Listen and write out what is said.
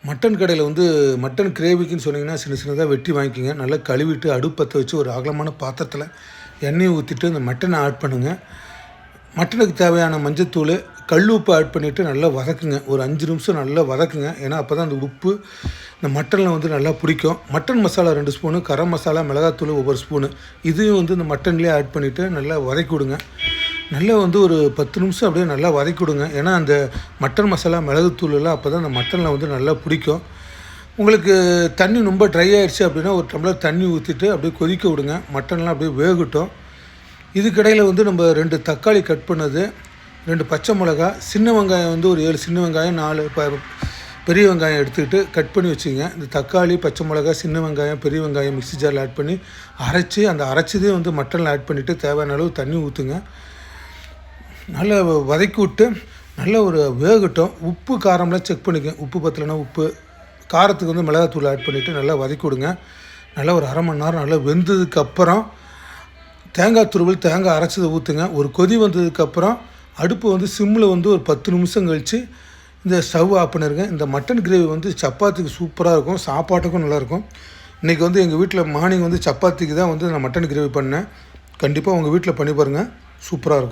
Mutton கடையில் வந்து mutton கிரேவிக்குன்னு சொன்னீங்கன்னா சின்ன சின்னதாக வெட்டி வாங்கிக்கோங்க. நல்லா கழுவிட்டு அடுப்பு பற்ற வச்சு ஒரு அகலமான பாத்திரத்தில் எண்ணெயை ஊற்றிட்டு இந்த மட்டனை ஆட் பண்ணுங்கள். மட்டனுக்கு தேவையான மஞ்சத்தூள், கல் உப்பு ஆட் பண்ணிவிட்டு நல்லா வதக்குங்க. ஒரு 5 நிமிஷம் நல்லா வதக்குங்க. ஏன்னா அப்போ தான் அந்த உப்பு இந்த மட்டனில் வந்து நல்லா பிடிக்கும். மட்டன் மசாலா 2 ஸ்பூனு, கரம் மசாலா, மிளகாத்தூள் ஒவ்வொரு ஸ்பூனு, இதையும் வந்து இந்த மட்டன்லேயே ஆட் பண்ணிவிட்டு நல்லா வதக்கி விடுங்க. நல்லா வந்து ஒரு 10 நிமிஷம் அப்படியே நல்லா வதக்கி விடுங்க. ஏன்னா அந்த மட்டன் மசாலா, மிளகுத்தூளெல்லாம் அப்போ தான் அந்த மட்டனில் வந்து நல்லா பிடிக்கும். உங்களுக்கு தண்ணி ரொம்ப ட்ரை ஆகிடுச்சு அப்படின்னா ஒரு டம்ளர் தண்ணி ஊற்றிட்டு அப்படியே கொதிக்க விடுங்க. மட்டன்லாம் அப்படியே வேகட்டும். இதுக்கிடையில் வந்து நம்ம 2 தக்காளி கட் பண்ணது, 2 பச்சை மிளகா, சின்ன வெங்காயம் வந்து ஒரு 7 சின்ன வெங்காயம், 4 பெரிய வெங்காயம் எடுத்துக்கிட்டு கட் பண்ணி வச்சுங்க. இந்த தக்காளி, பச்சை மிளகா, சின்ன வெங்காயம், பெரிய வெங்காயம் மிக்ஸி ஜாரில் ஆட் பண்ணி அரைச்சி அந்த அரைச்சதே வந்து மட்டனில் ஆட் பண்ணிவிட்டு தேவையான அளவு தண்ணி ஊற்றுங்க. நல்லா வதக்கி விட்டு நல்லா ஒரு வேகட்டும். உப்பு காரம்லாம் செக் பண்ணிக்கங்க. உப்பு பத்தலைன்னா உப்பு, காரத்துக்கு வந்து மிளகாத்தூள் ஆட் பண்ணிவிட்டு நல்லா வதக்கி விடுங்க. நல்லா ஒரு அரை மணி நேரம் நல்லா வெந்ததுக்கப்புறம் தேங்காய் துருவல், தேங்காய் அரைச்சதை ஊற்றுங்க. ஒரு கொதி வந்ததுக்கப்புறம் அடுப்பு வந்து சிம்மில் வந்து ஒரு 10 நிமிஷம் கழித்து இந்த ஸ்டவ் ஆஃப் பண்ணிடுங்க. இந்த மட்டன் கிரேவி வந்து சப்பாத்திக்கு சூப்பராக இருக்கும், சாப்பாட்டுக்கும் நல்லாயிருக்கும். இன்றைக்கி வந்து எங்கள் வீட்டில் மார்னிங் வந்து சப்பாத்திக்கு தான் வந்து நான் மட்டன் கிரேவி பண்ணேன். கண்டிப்பாக உங்கள் வீட்டில் பண்ணி பாருங்கள், சூப்பராக இருக்கும்.